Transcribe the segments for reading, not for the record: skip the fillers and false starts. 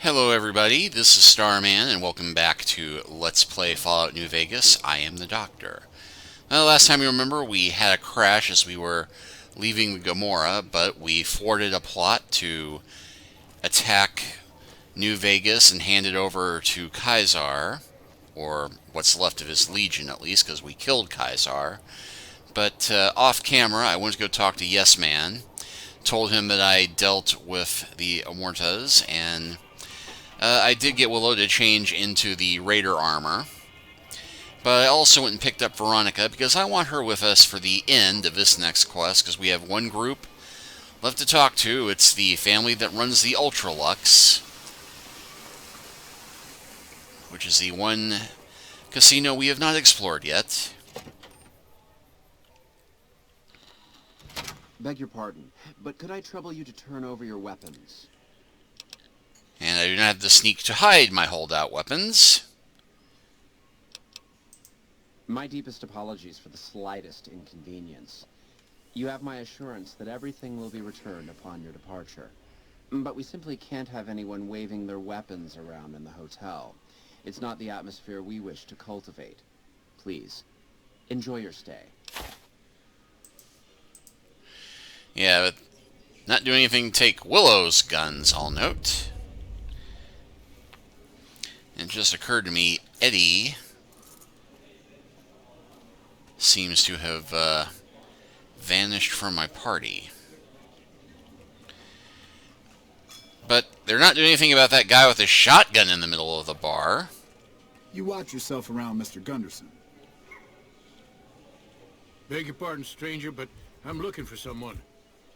Hello everybody, this is Starman and welcome back to Let's Play Fallout New Vegas. I am the Doctor. Last time you remember we had a crash as we were leaving the Gomorrah, but we thwarted a plot to attack New Vegas and hand it over to Kaisar, or what's left of his legion at least, because we killed Kaisar. But off camera I went to go talk to Yes Man, told him that I dealt with the Amortas, and I did get Willow to change into the Raider armor, but I also went and picked up Veronica because I want her with us for the end of this next quest, because we have one group left to talk to. It's the family that runs the Ultra-Luxe, which is the one casino we have not explored yet. Beg your pardon, but could I trouble you to turn over your weapons? And I do not have the sneak to hide my holdout weapons. My deepest apologies for the slightest inconvenience. You have my assurance that everything will be returned upon your departure. But we simply can't have anyone waving their weapons around in the hotel. It's not the atmosphere we wish to cultivate. Please, enjoy your stay. Yeah, but not doing anything to take Willow's guns, I'll note. It just occurred to me, Eddie seems to have vanished from my party. But they're not doing anything about that guy with a shotgun in the middle of the bar. You watch yourself around Mr. Gunderson. Beg your pardon, stranger, but I'm looking for someone.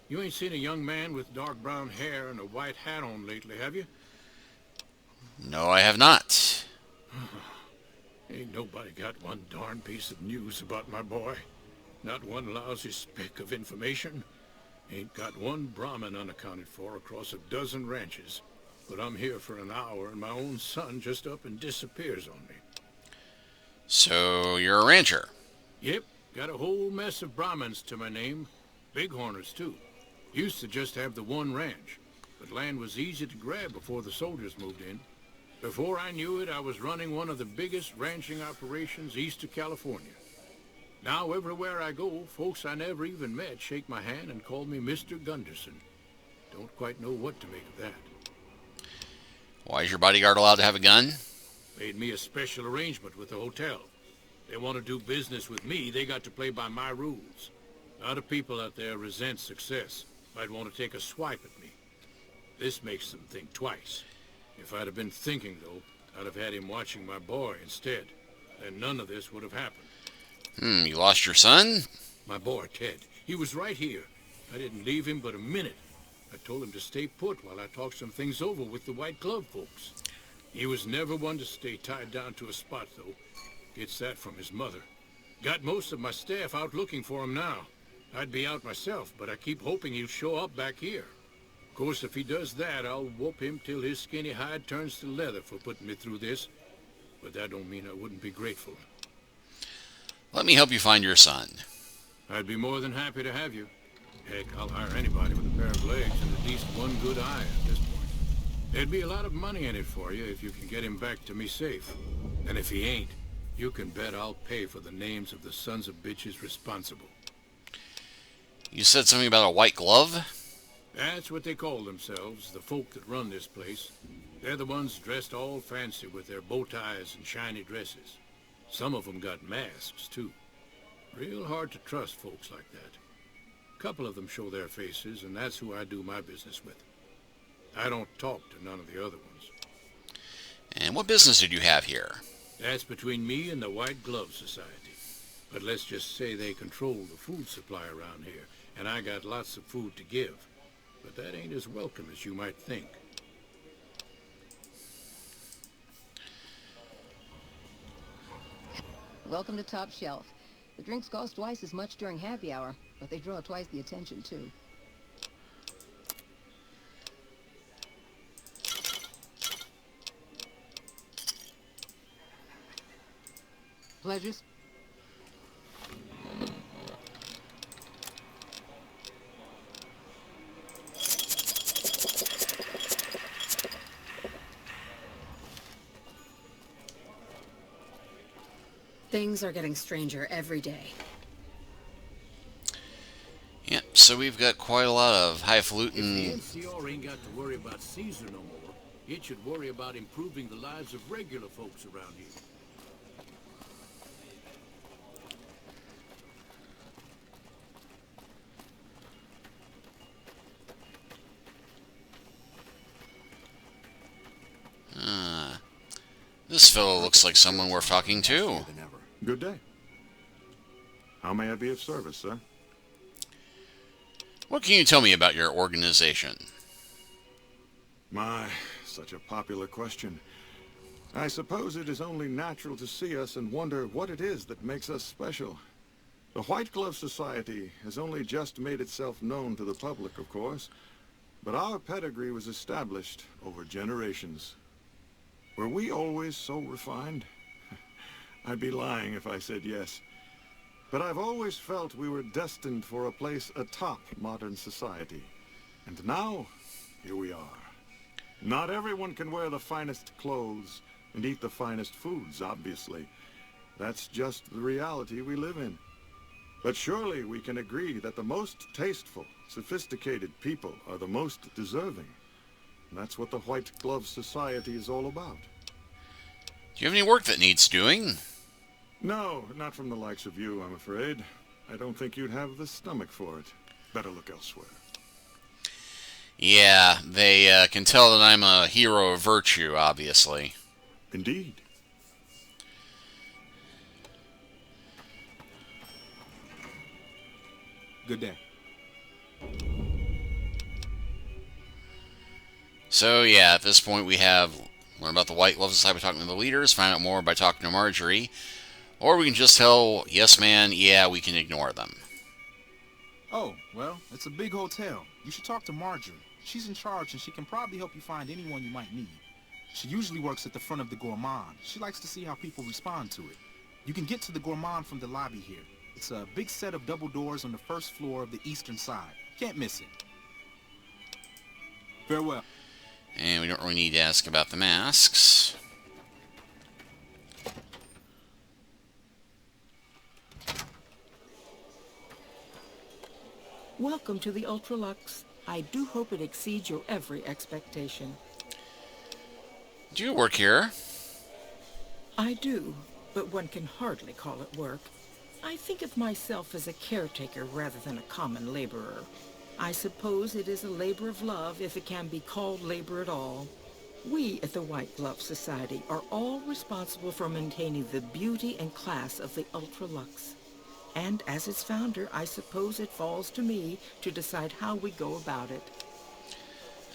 You ain't seen a young man with dark brown hair and a white hat on lately, have you? No, I have not. Ain't nobody got one darn piece of news about my boy. Not one lousy speck of information. Ain't got one Brahmin unaccounted for across a dozen ranches. But I'm here for an hour and my own son just up and disappears on me. So, you're a rancher? Yep, got a whole mess of Brahmins to my name. Bighorners, too. Used to just have the one ranch, but land was easy to grab before the soldiers moved in. Before I knew it, I was running one of the biggest ranching operations east of California. Now, everywhere I go, folks I never even met shake my hand and call me Mr. Gunderson. Don't quite know what to make of that. Why is your bodyguard allowed to have a gun? Made me a special arrangement with the hotel. They want to do business with me, they got to play by my rules. A lot of people out there resent success. Might want to take a swipe at me. This makes them think twice. If I'd have been thinking, though, I'd have had him watching my boy instead. Then none of this would have happened. You lost your son? My boy, Ted. He was right here. I didn't leave him but a minute. I told him to stay put while I talked some things over with the White Glove folks. He was never one to stay tied down to a spot, though. Gets that from his mother. Got most of my staff out looking for him now. I'd be out myself, but I keep hoping he'll show up back here. Of course, if he does that, I'll whoop him till his skinny hide turns to leather for putting me through this. But that don't mean I wouldn't be grateful. Let me help you find your son. I'd be more than happy to have you. Heck, I'll hire anybody with a pair of legs and at least one good eye at this point. There'd be a lot of money in it for you if you can get him back to me safe. And if he ain't, you can bet I'll pay for the names of the sons of bitches responsible. You said something about a white glove? That's what they call themselves, the folk that run this place. They're the ones dressed all fancy with their bow ties and shiny dresses. Some of them got masks, too. Real hard to trust folks like that. A couple of them show their faces, and that's who I do my business with. I don't talk to none of the other ones. And what business did you have here? That's between me and the White Glove Society. But let's just say they control the food supply around here, and I got lots of food to give. But that ain't as welcome as you might think. Welcome to Top Shelf. The drinks cost twice as much during happy hour, but they draw twice the attention, too. Pledges? Things are getting stranger every day. Yep, so we've got quite a lot of If the highfalutin. NCR ain't got to worry about Caesar no more, it should worry about improving the lives of regular folks around here. This fellow looks like someone worth talking to. Good day. How may I be of service, sir? What can you tell me about your organization? My, such a popular question. I suppose it is only natural to see us and wonder what it is that makes us special. The White Glove Society has only just made itself known to the public, of course, but our pedigree was established over generations. Were we always so refined? I'd be lying if I said yes. But I've always felt we were destined for a place atop modern society. And now, here we are. Not everyone can wear the finest clothes and eat the finest foods, obviously. That's just the reality we live in. But surely we can agree that the most tasteful, sophisticated people are the most deserving. And that's what the White Glove Society is all about. Do you have any work that needs doing? No, not from the likes of you, I'm afraid. I don't think you'd have the stomach for it. Better look elsewhere. Yeah, they can tell that I'm a hero of virtue, obviously. Indeed. Good day. So yeah, at this point we have learn about the White Glove Society by talking to the leaders, find out more by talking to Marjorie, or we can just tell, yes man, yeah, we can ignore them. Oh, well, it's a big hotel. You should talk to Marjorie. She's in charge and she can probably help you find anyone you might need. She usually works at the front of the Gourmand. She likes to see how people respond to it. You can get to the Gourmand from the lobby here. It's a big set of double doors on the first floor of the eastern side. Can't miss it. Farewell. And we don't really need to ask about the masks. Welcome to the Ultra-Luxe. I do hope it exceeds your every expectation. Do you work here? I do, but one can hardly call it work. I think of myself as a caretaker rather than a common laborer. I suppose it is a labor of love if it can be called labor at all. We at the White Glove Society are all responsible for maintaining the beauty and class of the Ultra-Luxe. And as its founder, I suppose it falls to me to decide how we go about it.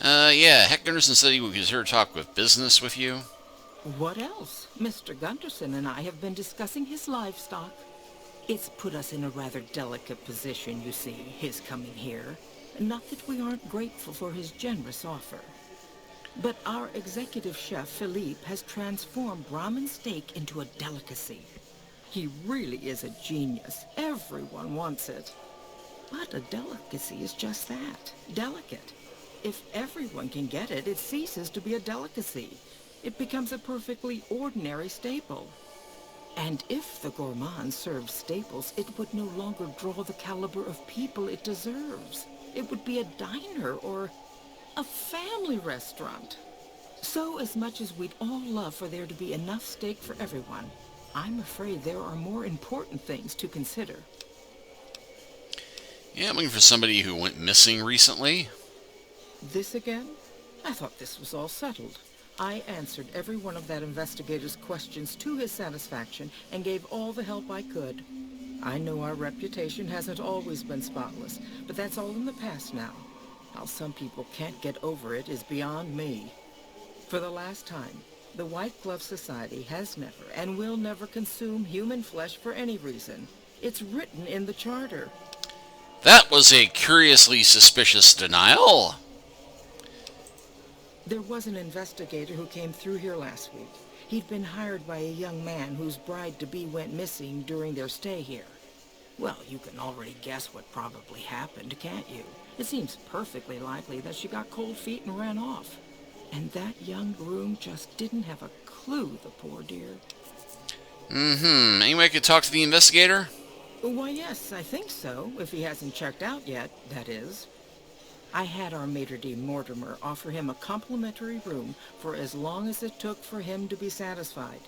Yeah, Heck Gunderson said he was here to talk with business with you. What else? Mr. Gunderson and I have been discussing his livestock. It's put us in a rather delicate position, you see, his coming here. Not that we aren't grateful for his generous offer. But our executive chef, Philippe, has transformed Brahmin steak into a delicacy. He really is a genius. Everyone wants it. But a delicacy is just that, delicate. If everyone can get it, it ceases to be a delicacy. It becomes a perfectly ordinary staple. And if the gourmand served staples, it would no longer draw the caliber of people it deserves. It would be a diner or a family restaurant. So as much as we'd all love for there to be enough steak for everyone, I'm afraid there are more important things to consider. Yeah, I'm looking for somebody who went missing recently. This again? I thought this was all settled. I answered every one of that investigator's questions to his satisfaction and gave all the help I could. I know our reputation hasn't always been spotless, but that's all in the past now. How some people can't get over it is beyond me. For the last time, the White Glove Society has never and will never consume human flesh for any reason. It's written in the charter. That was a curiously suspicious denial. There was an investigator who came through here last week. He'd been hired by a young man whose bride-to-be went missing during their stay here. Well, you can already guess what probably happened, can't you? It seems perfectly likely that she got cold feet and ran off. And that young groom just didn't have a clue, the poor dear. Anybody could talk to the investigator? Why, yes, I think so, if he hasn't checked out yet, that is. I had our maitre d' Mortimer offer him a complimentary room for as long as it took for him to be satisfied.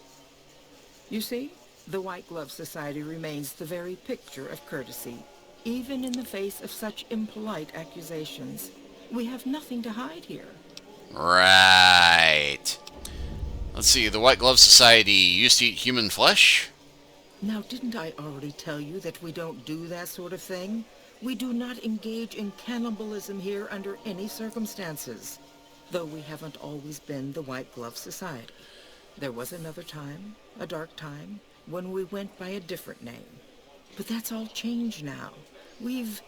You see, the White Glove Society remains the very picture of courtesy, even in the face of such impolite accusations. We have nothing to hide here. Right. Let's see, the White Glove Society used to eat human flesh? Now, didn't I already tell you that we don't do that sort of thing? We do not engage in cannibalism here under any circumstances. Though we haven't always been the White Glove Society. There was another time, a dark time, when we went by a different name. But that's all changed now. We've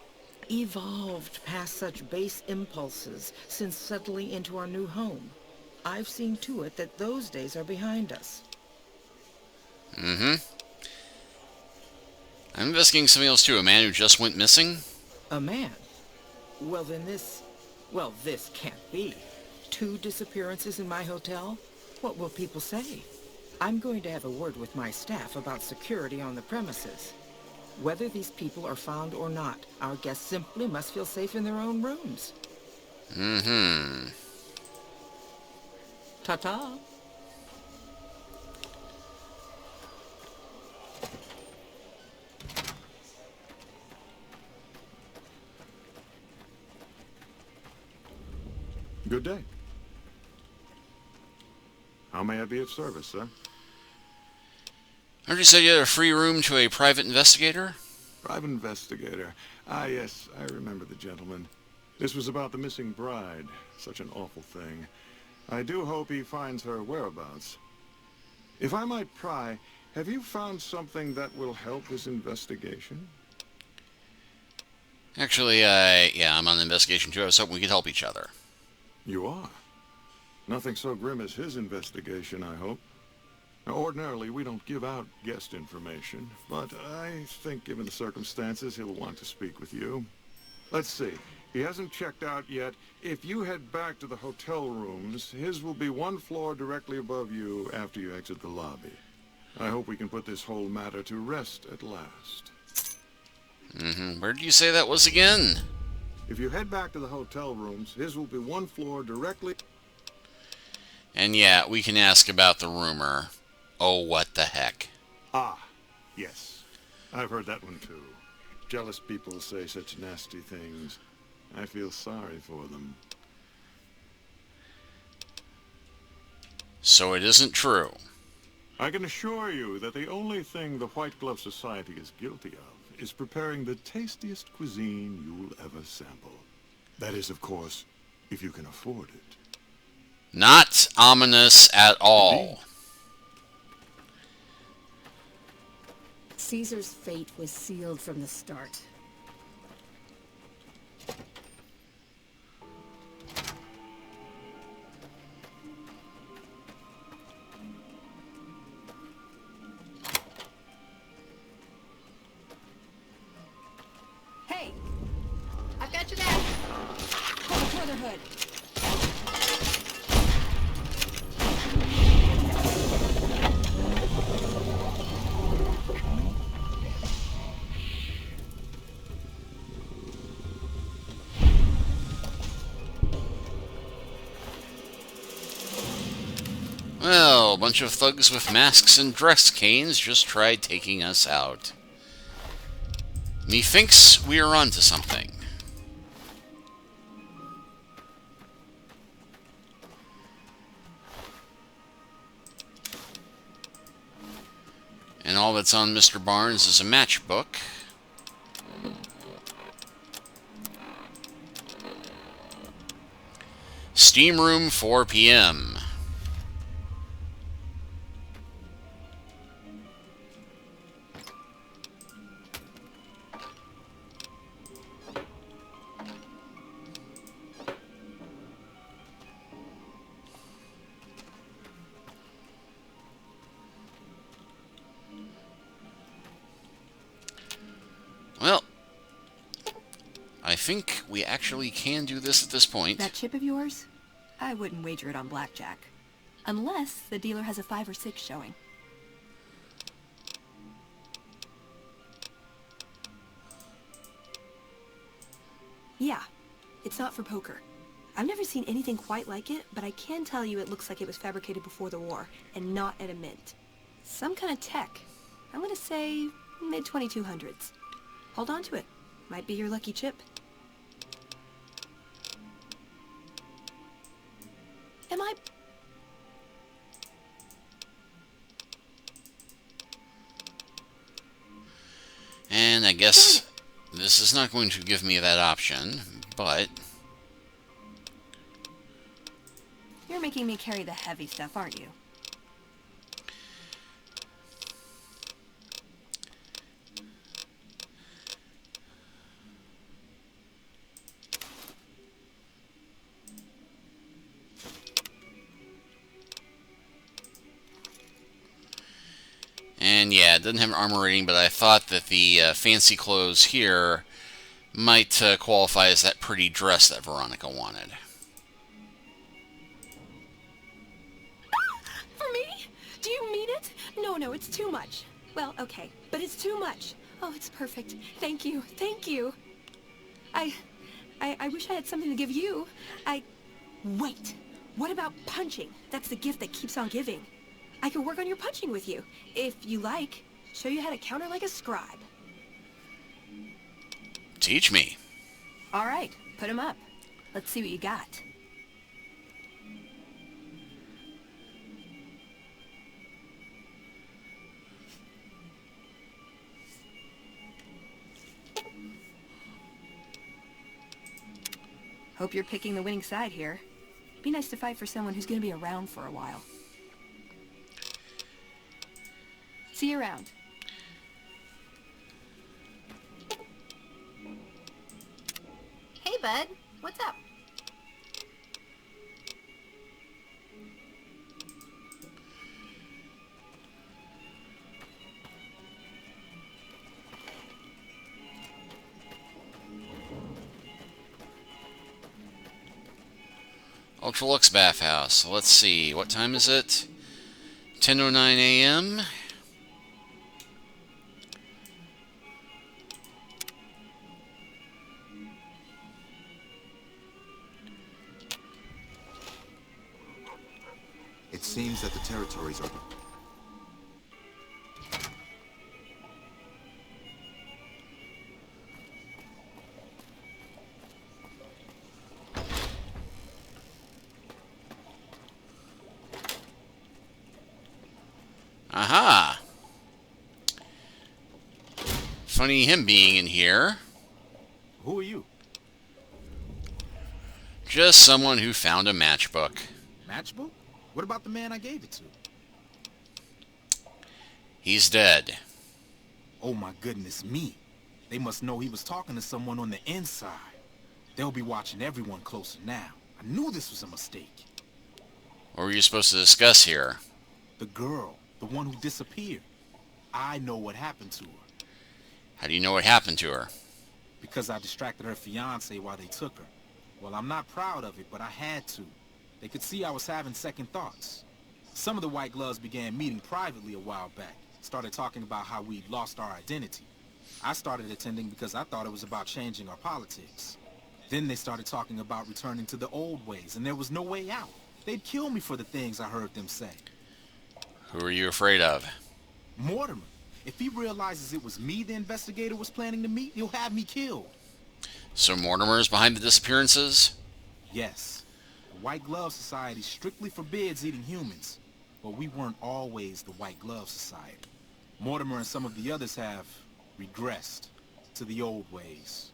evolved past such base impulses since settling into our new home. I've seen to it that those days are behind us. I'm investigating something else too. A man who just went missing? A man? Well, then this can't be. 2 disappearances in my hotel? What will people say? I'm going to have a word with my staff about security on the premises. Whether these people are found or not, our guests simply must feel safe in their own rooms. Ta-ta. Good day. How may I be of service, sir? I heard you said you had a free room to a private investigator? Private investigator. Ah, yes, I remember the gentleman. This was about the missing bride. Such an awful thing. I do hope he finds her whereabouts. If I might pry, have you found something that will help this investigation? Actually, yeah, I'm on an investigation too. I was hoping we could help each other. You are? Nothing so grim as his investigation, I hope. Now, ordinarily, we don't give out guest information, but I think given the circumstances, he'll want to speak with you. Let's see. He hasn't checked out yet. If you head back to the hotel rooms, his will be 1 floor directly above you after you exit the lobby. I hope we can put this whole matter to rest at last. Where did you say that was again? If you head back to the hotel rooms, his will be 1 floor directly... And yeah, we can ask about the rumor. Oh, what the heck. Ah, yes. I've heard that one too. Jealous people say such nasty things. I feel sorry for them. So it isn't true. I can assure you that the only thing the White Glove Society is guilty of is preparing the tastiest cuisine you'll ever sample. That is, of course, if you can afford it. Not ominous at all. Indeed. Caesar's fate was sealed from the start. Hey! I've got your back! Pull the further hood. Well, a bunch of thugs with masks and dress canes just tried taking us out. Methinks we are onto something. And all that's on Mr. Barnes is a matchbook. Steam room, 4 p.m. Well, I think we actually can do this at this point. That chip of yours? I wouldn't wager it on blackjack. Unless the dealer has a 5 or 6 showing. Yeah, it's not for poker. I've never seen anything quite like it, but I can tell you it looks like it was fabricated before the war, and not at a mint. Some kind of tech. I'm gonna say mid-2200s. Hold on to it. Might be your lucky chip. Am I... And I guess this is not going to give me that option, but... You're making me carry the heavy stuff, aren't you? And yeah, it doesn't have an armor rating, but I thought that the fancy clothes here might qualify as that pretty dress that Veronica wanted. For me? Do you mean it? No, it's too much. Well, okay, but it's too much. Oh, it's perfect. Thank you, thank you. I wish I had something to give you. Wait, what about punching? That's the gift that keeps on giving. I could work on your punching with you, if you like. Show you how to counter like a scribe. Teach me. All right, put 'em up. Let's see what you got. Hope you're picking the winning side here. Be nice to fight for someone who's gonna be around for a while. See you around. Hey, bud. What's up? Ultra-Luxe bathhouse. Let's see. What time is it? 10:09 a.m. It seems that the territories are... Aha! Funny him being in here. Who are you? Just someone who found a matchbook. Matchbook? What about the man I gave it to? He's dead. Oh my goodness me. They must know he was talking to someone on the inside. They'll be watching everyone closer now. I knew this was a mistake. What were you supposed to discuss here? The girl, the one who disappeared. I know what happened to her. How do you know what happened to her? Because I distracted her fiancé while they took her. Well, I'm not proud of it, but I had to. They could see I was having second thoughts. Some of the White Gloves began meeting privately a while back. Started talking about how we'd lost our identity. I started attending because I thought it was about changing our politics. Then they started talking about returning to the old ways, and there was no way out. They'd kill me for the things I heard them say. Who are you afraid of? Mortimer. If he realizes it was me the investigator was planning to meet, he'll have me killed. So Mortimer's behind the disappearances? Yes. The White Glove Society strictly forbids eating humans, but we weren't always the White Glove Society. Mortimer and some of the others have regressed to the old ways.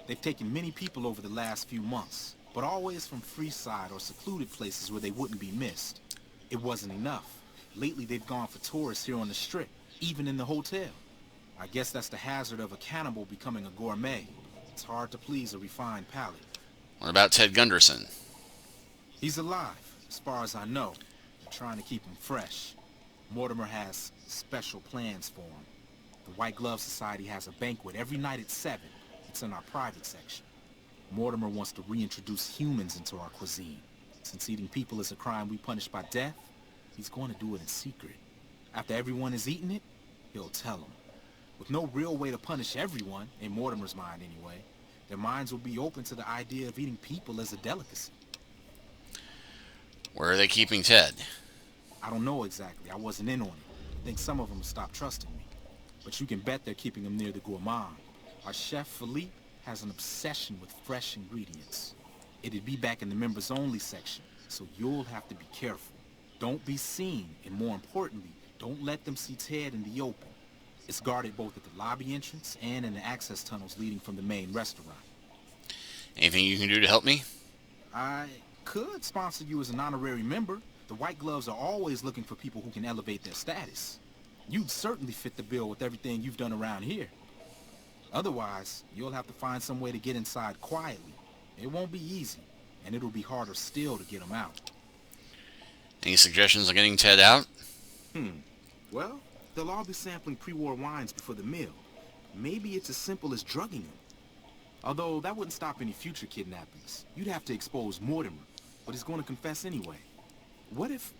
They've taken many people over the last few months, but always from Freeside or secluded places where they wouldn't be missed. It wasn't enough. Lately they've gone for tourists here on the Strip, even in the hotel. I guess that's the hazard of a cannibal becoming a gourmet. It's hard to please a refined palate. What about Ted Gunderson? He's alive, as far as I know. They're trying to keep him fresh. Mortimer has special plans for him. The White Glove Society has a banquet every night at 7. It's in our private section. Mortimer wants to reintroduce humans into our cuisine. Since eating people is a crime we punish by death, he's going to do it in secret. After everyone has eaten it, he'll tell them. With no real way to punish everyone, in Mortimer's mind anyway, Their minds will be open to the idea of eating people as a delicacy. Where are they keeping Ted? I don't know exactly. I wasn't in on it. I think some of them stopped trusting me. But you can bet they're keeping him near the gourmand. Our chef, Philippe, has an obsession with fresh ingredients. It'd be back in the members-only section, so you'll have to be careful. Don't be seen, and more importantly, don't let them see Ted in the open. It's guarded both at the lobby entrance and in the access tunnels leading from the main restaurant. Anything you can do to help me? I could sponsor you as an honorary member. The White Gloves are always looking for people who can elevate their status. You'd certainly fit the bill with everything you've done around here. Otherwise, you'll have to find some way to get inside quietly. It won't be easy, and it'll be harder still to get them out. Any suggestions on getting Ted out? Well, they'll all be sampling pre-war wines before the meal. Maybe it's as simple as drugging them. Although, that wouldn't stop any future kidnappings. You'd have to expose Mortimer, but he's going to confess anyway. What if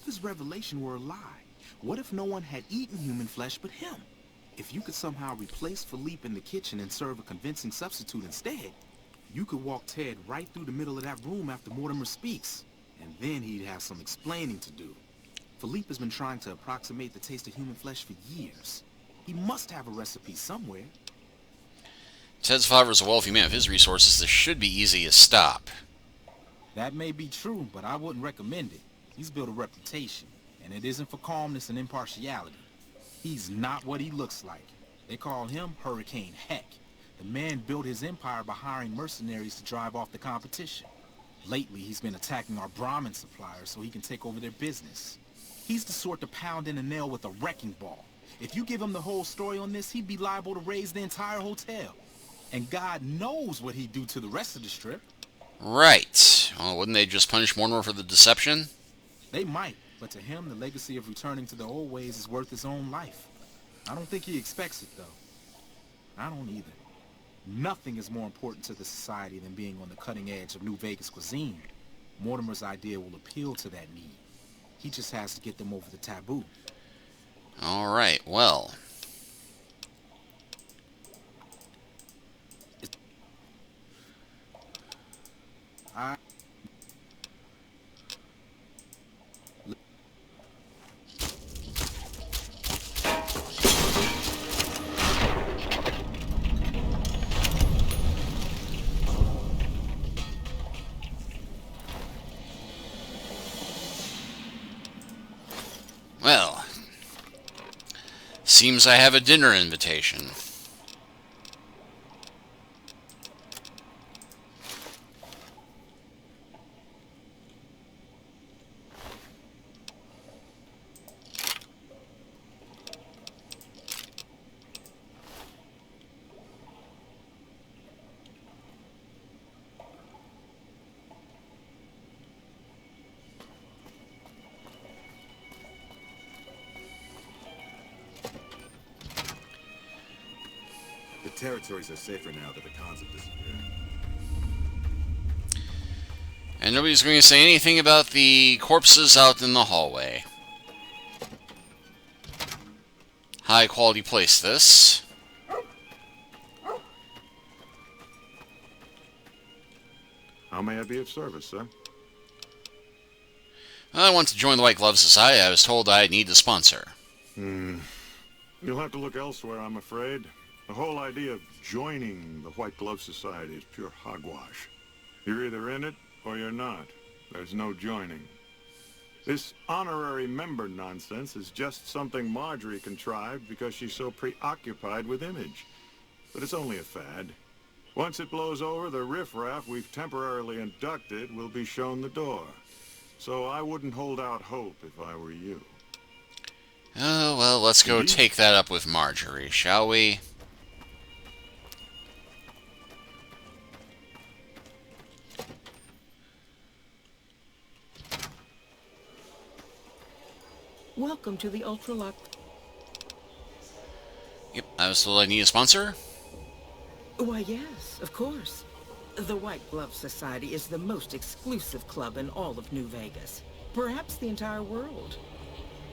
his revelation were a lie? What if no one had eaten human flesh but him? If you could somehow replace Philippe in the kitchen and serve a convincing substitute instead, you could walk Ted right through the middle of that room after Mortimer speaks, and then he'd have some explaining to do. Philippe has been trying to approximate the taste of human flesh for years. He must have a recipe somewhere. Ted's father's a wealthy man. With his resources, this should be easy to stop. That may be true, but I wouldn't recommend it. He's built a reputation, and it isn't for calmness and impartiality. He's not what he looks like. They call him Hurricane Heck. The man built his empire by hiring mercenaries to drive off the competition. Lately, he's been attacking our Brahmin suppliers so he can take over their business. He's the sort to pound in a nail with a wrecking ball. If you give him the whole story on this, he'd be liable to raise the entire hotel. And God knows what he'd do to the rest of the strip. Right. Well, wouldn't they just punish Mortimer for the deception? They might, but to him, the legacy of returning to the old ways is worth his own life. I don't think he expects it, though. I don't either. Nothing is more important to the society than being on the cutting edge of New Vegas cuisine. Mortimer's idea will appeal to that need. He just has to get them over the taboo. All right, well. Well, seems I have a dinner invitation. The territories are safer now that the cons have disappeared. And nobody's going to say anything about the corpses out in the hallway. High quality place, this. How may I be of service, sir? I want to join the White Glove Society. I was told I need a sponsor. You'll have to look elsewhere, I'm afraid. The whole idea of joining the White Glove Society is pure hogwash. You're either in it or you're not. There's no joining. This honorary member nonsense is just something Marjorie contrived because she's so preoccupied with image. But it's only a fad. Once it blows over, the riffraff we've temporarily inducted will be shown the door. So I wouldn't hold out hope if I were you. Oh, well, let's go take that up with Marjorie, shall we? Welcome to the Ultra-Luxe. Yep, I was told I need a sponsor. Why, yes, of course. The White Glove Society is the most exclusive club in all of New Vegas. Perhaps the entire world.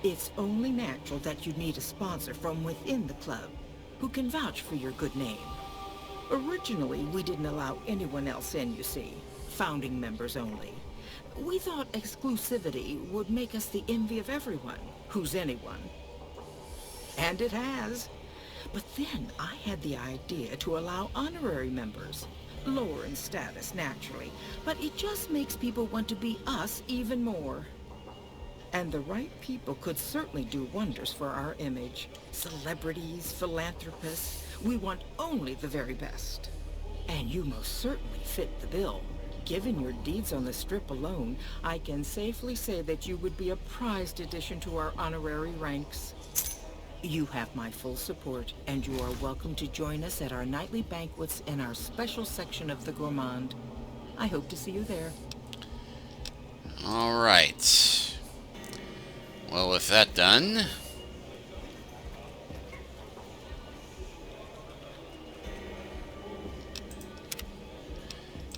It's only natural that you need a sponsor from within the club who can vouch for your good name. Originally, we didn't allow anyone else in, you see. Founding members only. We thought exclusivity would make us the envy of everyone who's anyone. And it has. But then I had the idea to allow honorary members. Lower in status, naturally. But it just makes people want to be us even more. And the right people could certainly do wonders for our image. Celebrities, philanthropists. We want only the very best. And you most certainly fit the bill. Given your deeds on the Strip alone, I can safely say that you would be a prized addition to our honorary ranks. You have my full support, and you are welcome to join us at our nightly banquets in our special section of the Gourmand. I hope to see you there. All right. Well, with that done,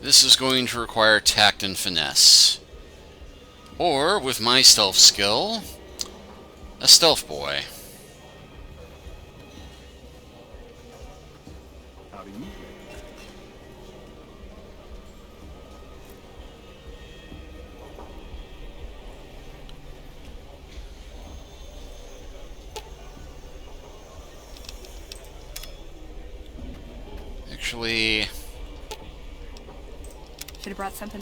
this is going to require tact and finesse. Or, with my stealth skill, a stealth boy. How do you Actually, Should have brought something.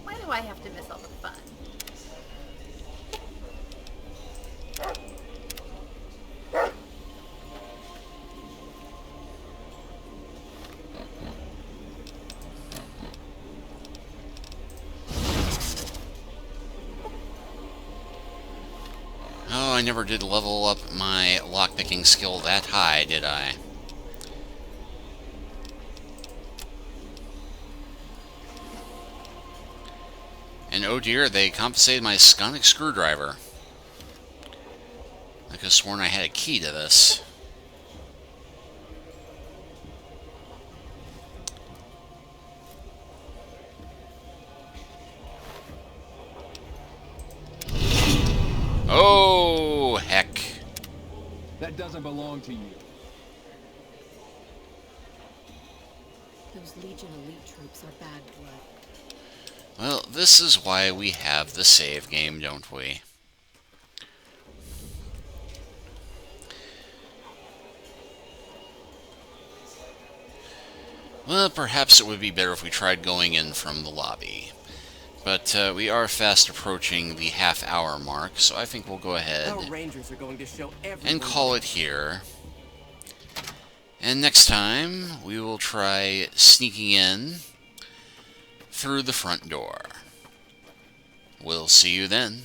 Why do I have to miss all the fun? oh, I never did level up my lockpicking skill that high, did I? And oh dear, they compensated my sonic screwdriver. I could have sworn I had a key to this. Oh, heck. That doesn't belong to you. Those Legion elite troops are bad blood. Well, this is why we have the save game, don't we? Well, perhaps it would be better if we tried going in from the lobby. But we are fast approaching the half-hour mark, so I think we'll go ahead Our Rangers are going to show and call it here. And next time, we will try sneaking in through the front door. We'll see you then.